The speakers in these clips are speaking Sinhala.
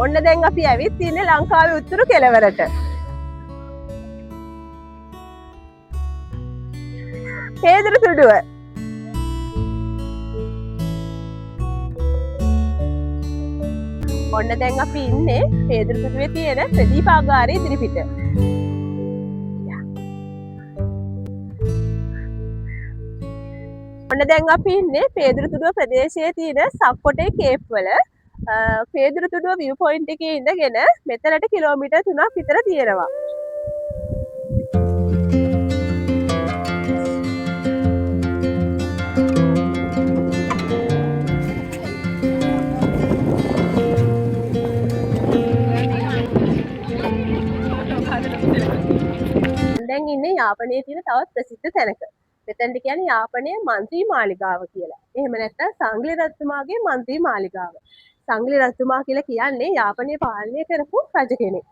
ඔන්න දැන් අපි ඇවිත් ඉන්නේ ලංකාවේ උතුරු කෙළවරට. පේදුරු තුඩුව. ඔන්න දැන් අපි ඉන්නේ පේදුරු තුඩුවේ තියෙන ප්‍රදීපාගාරයේ ඉදිරිපිට. ඔන්න දැන් අපි ඉන්නේ පේදුරු තුඩුව ප්‍රදේශයේ තියෙන සක්කොටේ කේප් වල. පේදුරු තුඩුව view point එකේ ඉඳගෙන මෙතනට කිලෝමීටර් 3ක් විතර තියෙනවා. දැන් ඉන්නේ යාපනයේ තියෙන තවත් ප්‍රසිද්ධ තැනක. මෙතනට කියන්නේ යාපනයේ මන්ත්‍රී මාලිගාව කියලා. එහෙම නැත්නම් සංග්ලි රජතුමාගේ මන්ත්‍රී මාලිගාව. සංග්ලි රජතුමා කියලා කියන්නේ යාපනය පාලනය කරපු රජ කෙනෙක්.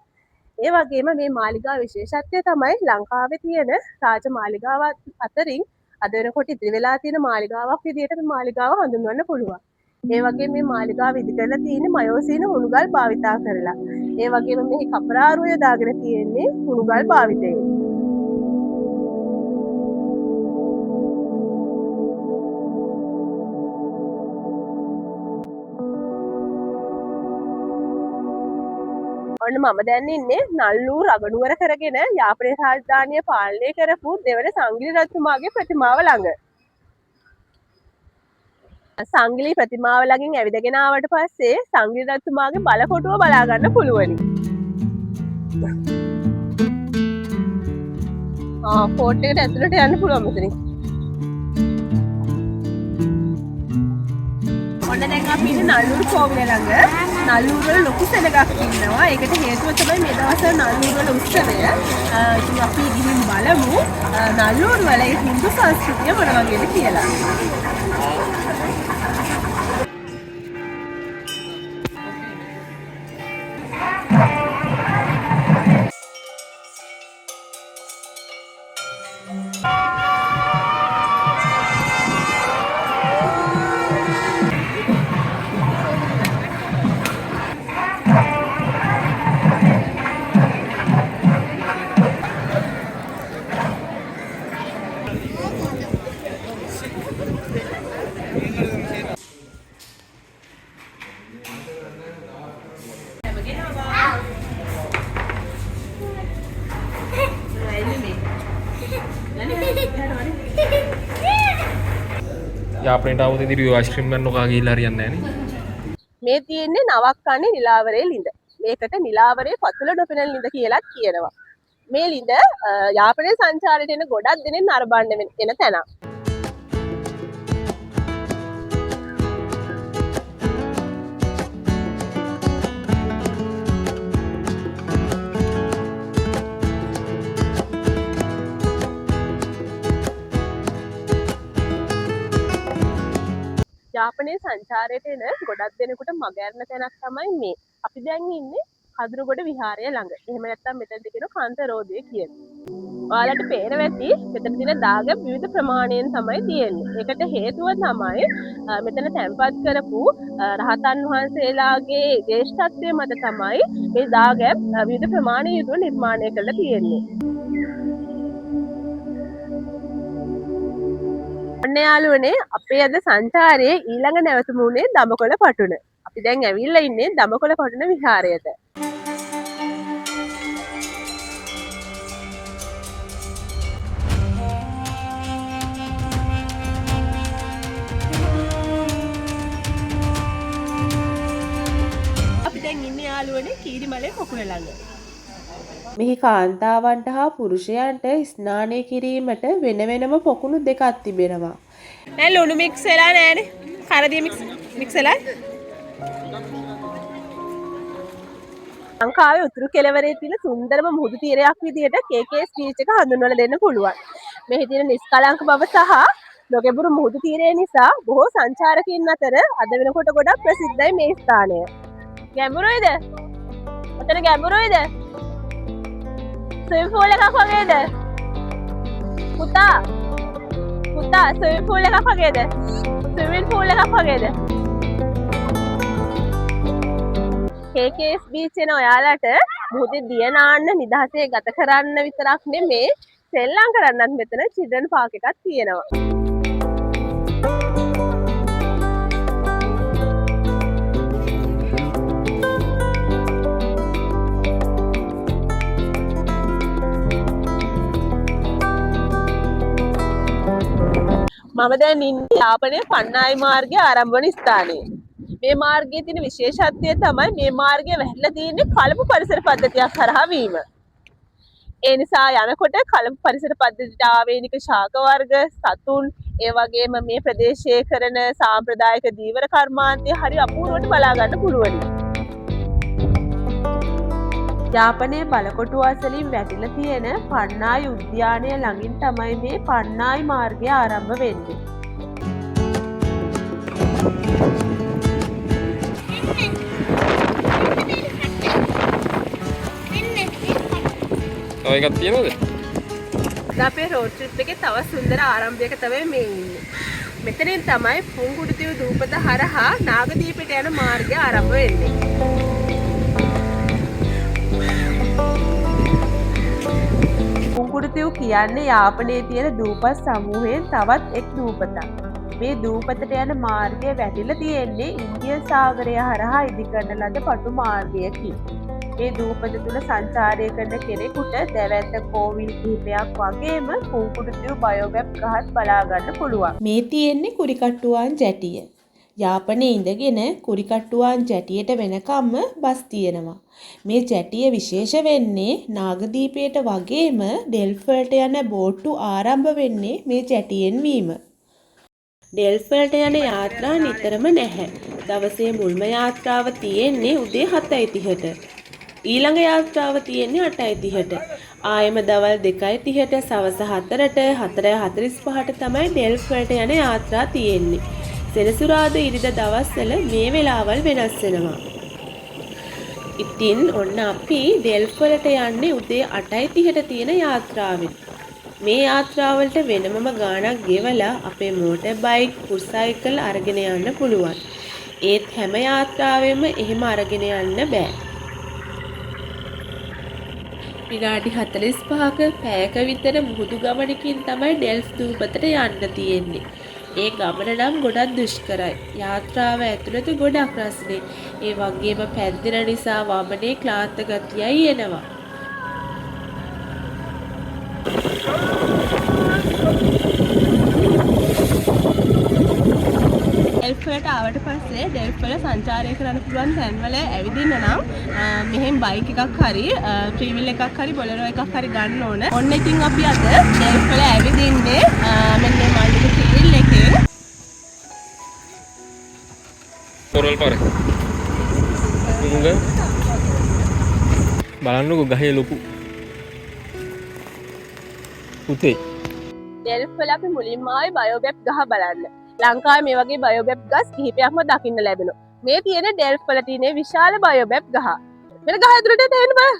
ඒ වගේම මේ මාලිගාවේ විශේෂත්වය තමයි ලංකාවේ තියෙන රාජ මාලිගාව අතරින් අද වෙනකොට ඉතිරි වෙලා තියෙන මාලිගාවක් විදිහට මේ මාලිගාව හඳුන්වන්න පුළුවන්. ඒ වගේම මේ මාලිගාව ඉදි කරලා තියෙන්නේ මයෝසීන උණුගල් භාවිතා කරලා. ඒ වගේම මෙහි කපරාරුව දාගෙන තියෙන්නේ උණුගල් භාවිතයෙන්. ඔන්න මම දැන් ඉන්නේ නල්ලූ රගනුවර කරගෙන යාපනයේ රාජධානිය පාලනය කරපු දෙවන සංග්ලි රජතුමාගේ ප්‍රතිමාව ළඟ. සංග්ලි ප්‍රතිමාව ළඟින් ඇවිදගෙන ආවට පස්සේ සංග්ලි රජතුමාගේ බලකොටුව බලා ගන්න පුළුවනි. ෆෝට් එකට ඇතුළට යන්න පුළුවන් මෙතනින්. ඔන්න දැන් අපි ඉන්නේ නල්ලූරු කෝවිල ළඟ. නල්ලූරු වල ලොකු සෙනගක් ඉන්නවා. ඒකට හේතුව තමයි මේ දවස්වල නල්ලූරු වල උත්සවය. ඉතින් අපි ගිහින් බලමු නල්ලූරු වල හින්දු සංස්කෘතිය මොන වගේද කියලා. යාපනයට ආවොත් ඉතින් අයිස්ක්‍රීම් ගන්න ඔකා ගිහිල්ලා හරියන්නේ නැහැ නේ. මේ තියෙන්නේ නවක්කන්නේ නිලාවරේ ළිඳ. මේකට නිලාවරේ පතුල නොපෙනෙන ළිඳ කියලා කියනවා. මේ ළිඳ යාපනයේ සංචාරයට එන ගොඩක් දෙනෙක් නරඹන්න එන තැනක්. යාපනයේ සංචාරයට එන ගොඩක් දෙනෙකුට මග ඇරෙන තැනක් තමයි මේ. අපි දැන් ඉන්නේ කදුරුගොඩ විහාරය ළඟ. එහෙම නැත්නම් මෙතනද කියන කාන්තරෝදය කියන්නේ. ඔයාලට පේනවා ඇති මෙතන තියෙන දාගැබ් විවිධ ප්‍රමාණයෙන් තමයි තියෙන්නේ. ඒකට හේතුව තමයි මෙතන තැන්පත් කරපු රහතන් වහන්සේලාගේ දේශත්වයේ මත තමයි මේ දාගැබ් විවිධ ප්‍රමාණයේ යුතුව නිර්මාණය කරලා තියෙන්නේ. ඔන්න යාළුවනේ අපේ අද සංචාරයේ ඊළඟ නැවතුම උනේ දඹකොළ පටුන. අපි දැන් ඇවිල්ලා ඉන්නේ දඹකොළ පටුන විහාරයට. අපි දැන් ඉන්නේ යාළුවනේ කීරිමලේ පොකුණ ළඟ. මෙහි කාන්තාවන්ට හා පුරුෂයන්ට ස්නානය කිරීමට වෙන වෙනම පොකුණු දෙකක් තිබෙනවා. දැන් ලුණු මික්ස් වෙලා නැහැනේ. කරදිය මික්ස් වෙලා. ලංකාවේ උතුරු කෙළවරේ තියෙන සුන්දරම මුහුදු තීරයක් විදිහට KKS බීච් එක හඳුන්වලා දෙන්න පුළුවන්. මෙහි තියෙන නිස්කලංක බව සහ නොගැඹුරු මුහුදු තීරය නිසා බොහෝ සංචාරකයන් අතර අද වෙනකොට ගොඩක් ප්‍රසිද්ධයි මේ ස්ථානය. ගැඹුරුයිද? ඔතන ගැඹුරුයිද? ස්විමින් pool එකක් වගේද? පුතා ස්විමින් pool එකක් වගේද? ස්විමින් pool එකක් වගේද? KKS beach එන ඔයාලට මුහුදේ දිය නාන්න නිදහසේ ගත කරන්න විතරක් නෙමේ සෙල්ලම් කරන්නත් මෙතන children park එකක් තියෙනවා. මම දැන් ඉන්නේ යාපනයේ පන්නායි මාර්ගය ආරම්භ වන ස්ථානයේ. මේ මාර්ගයේ තියෙන විශේෂත්වය තමයි මේ මාර්ගය වැහිලා තියෙන්නේ කලප පරිසර පද්ධතියක් හරහා වීම. ඒ නිසා යනකොට කලප පරිසර පද්ධතියට ආවේනික ශාක වර්ග, සතුන්, ඒ වගේම මේ ප්‍රදේශයේ කරන සාම්ප්‍රදායික දීවර කර්මාන්තය හරි අපූර්වට බලා ගන්න පුළුවනි. යාපනයේ බලකොටුව අසලින් වැටිලා තියෙන පන්නායි උද්‍යානය ළඟින් තමයි මේ පන්නායි මාර්ගය ආරම්භ වෙන්නේ. තව එකක් තියෙනවද? අපේ රෝඩ් ට්‍රිප් එකේ තව සුන්දර ආරම්භයක තමයි මේ ඉන්නේ. මෙතනින් තමයි පුංගුඩුතිව් දූපත හරහා නාගදීපයට යන මාර්ගය ආරම්භ වෙන්නේ. පුංගුඩුතිව් කියන්නේ යාපනයේ තියෙන දූපත් සමූහයෙන් තවත් එක් දූපතක්. මේ දූපතට යන මාර්ගය වැටිලා තියෙන්නේ ඉන්දියන් සාගරය හරහා ඉදිකරන ලද පටු මාර්ගයකින්. මේ දූපත තුල සංචාරය කරන කෙනෙකුට දැවැන්ත කෝවිල් කිහිපයක් වගේම පුංගුඩුතිව් බයෝමැප් ගහත් බලා ගන්න පුළුවන්. මේ තියෙන්නේ කුරිකට්ටුවාන් ජැටිය. යාපනයේ ඉඳගෙන කුරිකට්ටුවාන් ජැටියට වෙනකම්ම බස් තියෙනවා. මේ ජැටිය විශේෂ වෙන්නේ නාගදීපයට වගේම ඩෙල්ෆ් වලට යන බෝට්ටු ආරම්භ වෙන්නේ මේ ජැටියෙන් වීම. ඩෙල්ෆ් වලට යන යාත්‍රා නිතරම නැහැ. දවසේ මුල්ම යාත්‍රාව තියෙන්නේ උදේ 7:30ට. ඊළඟ යාත්‍රාව තියෙන්නේ 8:30ට. ආයෙම දවල් 2:30ට සවස 4ට 4:45ට තමයි ඩෙල්ෆ් වලට යන යාත්‍රා තියෙන්නේ. සෙනසුරාදා ඉරිදා දවස්වල මේ වෙලාවල් වෙනස් වෙනවා. ඉතින් ඔන්න අපි ඩෙල්ෆ් වලට යන්නේ උදේ 8:30ට තියෙන යාත්‍රාවෙන්. මේ යාත්‍රාවලට වෙනමම ගාණක් ගෙවලා අපේ මෝටර් බයික්, පුරුසයිකල් අරගෙන යන්න පුළුවන්. ඒත් හැම යාත්‍රාවෙම එහෙම අරගෙන යන්න බෑ. විනාඩි 45ක පැයක විතර මුහුදු ගමනකින් තමයි ඩෙල්ෆ් දූපතට යන්න තියෙන්නේ. ඒ ගමන නම් ගොඩක් දුෂ්කරයි. යාත්‍රාව ඇතුළත ගොඩක් රස්නේ. ඒ වගේම පැද්දෙන නිසා වමනේ ක්ලාන්ත ගතියයි එනවා. ඩෙල්ෆ් වලට ආවට පස්සේ ඩෙල්ෆ් වල සංචාරය කරන්න පුළුවන් තැන්වල ඇවිදින්න නම් මෙහෙන් බයික් එකක් හරි ත්‍රී වීල් එකක් හරි බොලරෝ එකක් හරි ගන්න ඕන. ඔන්න ඉතින් අපි අද ඩෙල්ෆ් වල ඇවිදින්නේ මෙන්න මේ මල්ලික ත්‍රී වීල් එකේ. කොරල් පාර. මුංග. බලන්නකෝ ගහේ ලොකු. පුතේ. ඩෙල්ෆ් වල අපි මුලින්ම ආවේ බයෝමැප් ගහ බලන්න. ලංකාවේ මේ වගේ බයෝමැප් ගස් කිහිපයක්ම දකින්න ලැබෙනවා. මේ තියෙන ඩෙල්ෆ් වල තියෙන විශාල බයෝමැප් ගහ. මෙන්න ගහ ඇතුළට එන්න බෑ.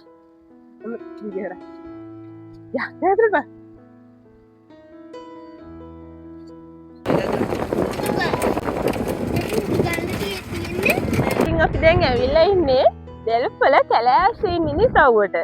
යා ඇතුළට බෑ. ඉතින් අපි දැන් ඇවිල්ලා ඉන්නේ ඩෙල්ෆ් වල කැලෑශ්‍රී මිනිසව්වට.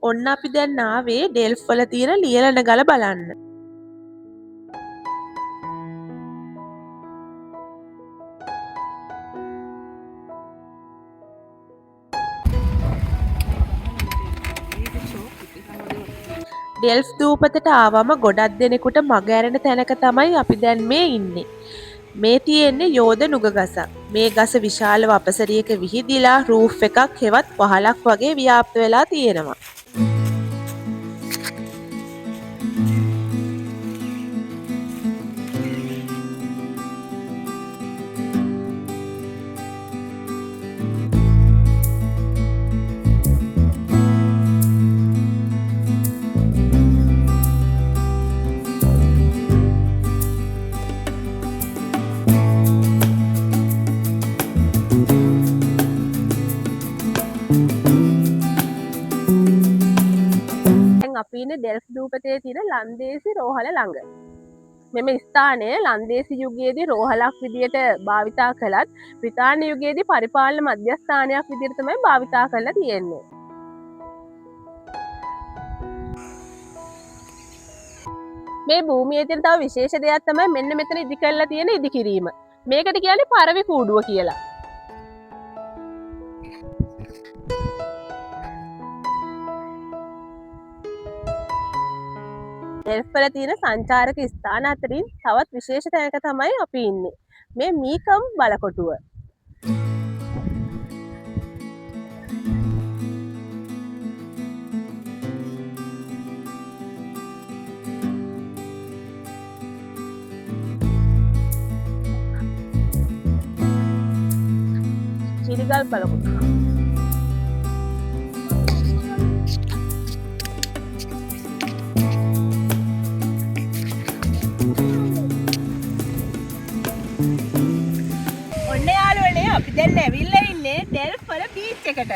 ඔන්න අපි දැන් ආවේ ඩෙල්ෆ් වල තියෙන ලියලන ගල බලන්න. ඩෙල්ෆ් දූපතට ආවම ගොඩක් දෙනෙකුට මග ඇරෙන තැනක තමයි අපි දැන් මේ ඉන්නේ. මේ තියෙන්නේ යෝධ නුග ගසක්. මේ ගස විශාල වපසරියක විහිදිලා රූෆ් එකක් හෙවත් පහලක් වගේ ව්‍යාප්ත වෙලා තියෙනවා. අපි ඉන්නේ ඩෙල්ෆ් දූපතේ තියෙන ලන්දේසි රෝහල ළඟ. මෙම ස්ථානය ලන්දේසි යුගයේදී රෝහලක් විදියට භාවිතා කළත් බ්‍රිතාන්‍ය යුගයේදී පරිපාලන මධ්‍යස්ථානයක් විදියට තමයි භාවිතා කරලා තියෙන්නේ. මේ භූමියේ තියෙන තව විශේෂ දෙයක් තමයි මෙන්න මෙතන ඉදි කරලා තියෙන ඉදිකිරීම. මේකට කියන්නේ පරවි කූඩුව කියලා. ඩෙල්ෆ් වල තියෙන සංචාරක ස්ථාන අතරින් තවත් විශේෂ තැනක තමයි අපි ඉන්නේ. මේ මීකම් බලකොටුව. චිරිගල් බලකොටුව. ඔන්න යාළුවනේ අපි දැන් ඇවිල්ලා ඉන්නේ ඩෙල්ෆ් වල බීච් එකට.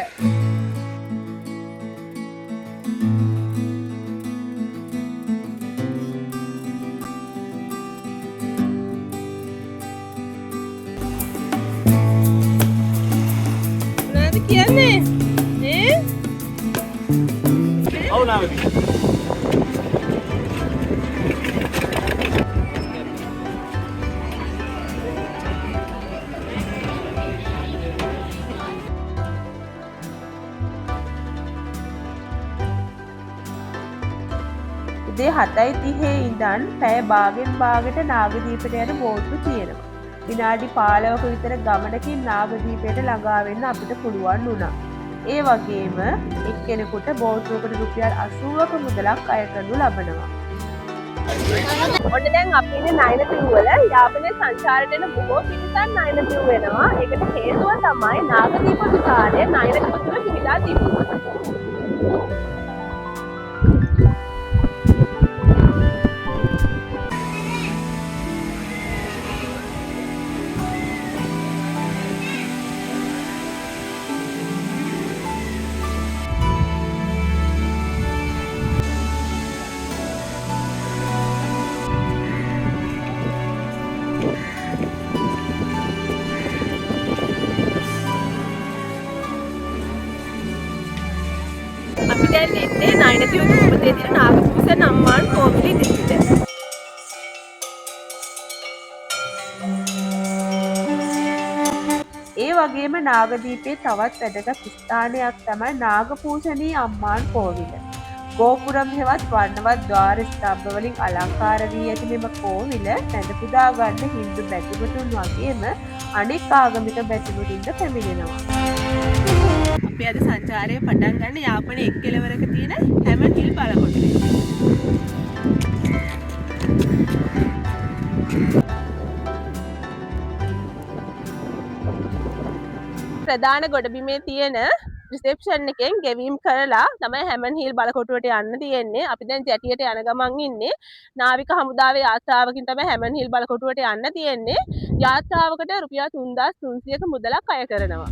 මොනවද කියන්නේ? ඔව් නාවදී. උදේ 7:30 ඉඳන් පැය භාගෙන් භාගයට නාගදීපයට යන බෝට්ටු තියෙනවා. විනාඩි 15ක විතර ගමනකින් නාගදීපයට ළඟා වෙන්න අපිට පුළුවන් වුණා. ඒ වගේම එක්කෙනෙකුට බෝට්ටුවකට රුපියල් 80ක මුදලක් අය කරනු ලබනවා. ඔන්න දැන් අපි ඉන්නේ නයිනතිව් වල. යාපනයේ සංචාරයට එන බොහෝ පිරිසක් නයිනතිව් වෙනවා. ඒකට හේතුව තමයි නාගදීප විහාරය නයිනතිව් තුළ පිහිටා තිබුණා. අපි දැන් ඉන්නේ නයිනතිව් දූපතේ තියෙන නාගපූස නම්මාන් කෝවිල ඉදිරියට. ඒ වගේම නාගදීපේ තවත් වැදගත් ස්ථානයක් තමයි නාගපූජනී අම්මාන් කෝවිල. ගෝපුරම් හෙවත් වර්ණවත් ද්වාර ස්තම්භ වලින් අලංකාර වී ඇති මෙම කෝවිල නැඳ පුදා ගන්න හින්දු බැතිමතුන් වගේම අනෙක් ආගමික බැතිමතුන්ද පැමිණෙනවා. අපි අද සංචාරය පටන් ගන්න යාපනයේ එක් කෙළවරක තියෙන හැමන් හිල් බලකොටුවේ. ප්‍රධාන ගොඩබිමේ තියෙන රිසෙප්ෂන් එකෙන් ගෙවීම් කරලා තමයි හැමන් හිල් බලකොටුවට යන්න තියෙන්නේ. අපි දැන් ජැටියට යන ගමන් ඉන්නේ. නාවික හමුදාවේ යාත්‍රාවකින් තමයි හැමන් හිල් බලකොටුවට යන්න තියෙන්නේ. යාත්‍රාවකට රුපියල් 3300ක මුදලක් අය කරනවා.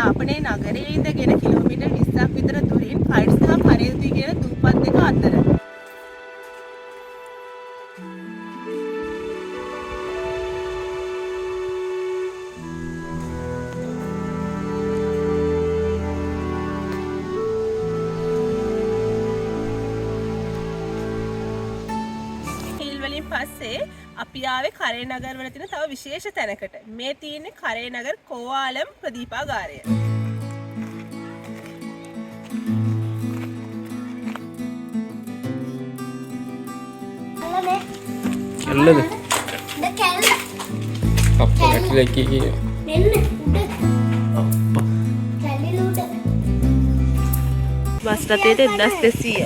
යාපනයේ නගරයේ ඉඳගෙන කිලෝමීටර් 20ක් විතර දුරින් ෆයිට් සහ පරේල්ති කියන දූපත් දෙක අතර. හිල් වලින් පස්සේ අපි ආවේ කරේ නගර වල තියෙන තව විශේෂ තැනකට. මේ තියෙන්නේ කරේ නගර කෝවාලම් ප්‍රදීපාගාරය. කැල්ලද? කැල්ල. අප්පා ඇටලේ කී. මෙන්න උඩ. අප්පා. කැල්ලේ උඩ. බස් රථයට 1200.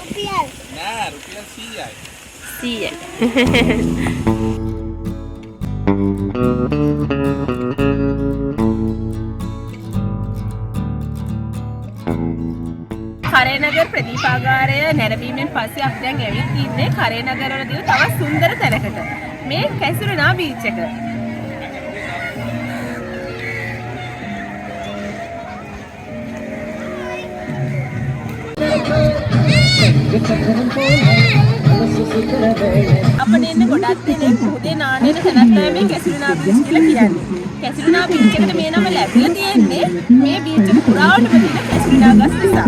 නෑ රුපියල් 100යි. 100. කරේනගර ප්‍රදීපාගාරය නැරඹීමෙන් පස්සේ අපි දැන් ඇවිත් ඉන්නේ කරේනගර වලදී තවත් සුන්දර තැනකට. මේ කැසුරුනා බීච් එක. අපිට එන්න ගොඩක් දෙනෙක් මුහුදේ නානෙන තැනක් තමයි මේ කැසුරුනා බීච් කියලා කියන්නේ. කැසුරුනා බීච් එකට මේ නම ලැබිලා තියෙන්නේ මේ බීච් එක පුරාවටම තියෙන කැසුරුනා ගස් නිසා.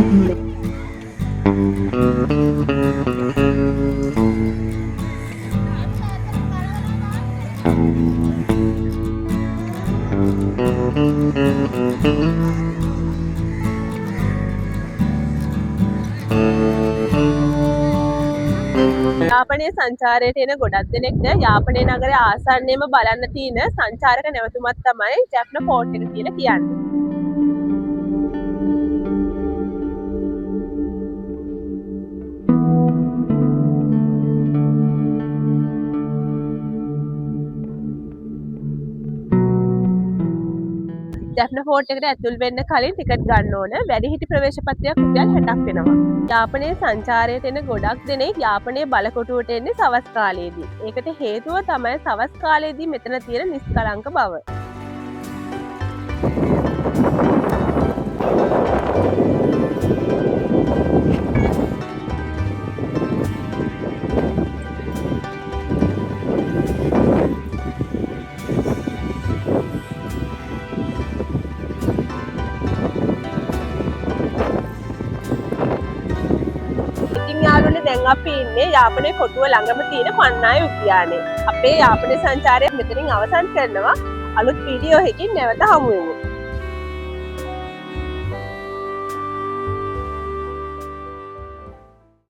යාපනයේ සංචාරයට එන ගොඩක් දෙනෙක්ට යාපනයේ නගරයේ ආසන්නයේම බලන්න තියෙන සංචාරක නැවතුමක් තමයි ජැප්න ෆෝර්ට් එක කියලා කියන්නේ. ජැප්න ෆෝර්ට් එකට ඇතුල් වෙන්න කලින් ටිකට් ගන්න ඕන. වැඩිහිටි ප්‍රවේශ පත්‍රයක් රුපියල් 60ක් වෙනවා. යාපනයේ සංචාරයට එන ගොඩක් දෙනෙක් යාපනයේ බලකොටුවට එන්නේ සවස් කාලයේදී. ඒකට හේතුව තමයි සවස් කාලයේදී මෙතන තියෙන නිස්කලංක බව. දැන් අපි ඉන්නේ යාපනයේ කොටුව ළඟම තියෙන පන්නාය උද්‍යානයේ. අපේ යාපනයේ සංචාරය මෙතනින් අවසන් කරනවා. අලුත් වීඩියෝ එකකින් නැවත හමු වෙමු.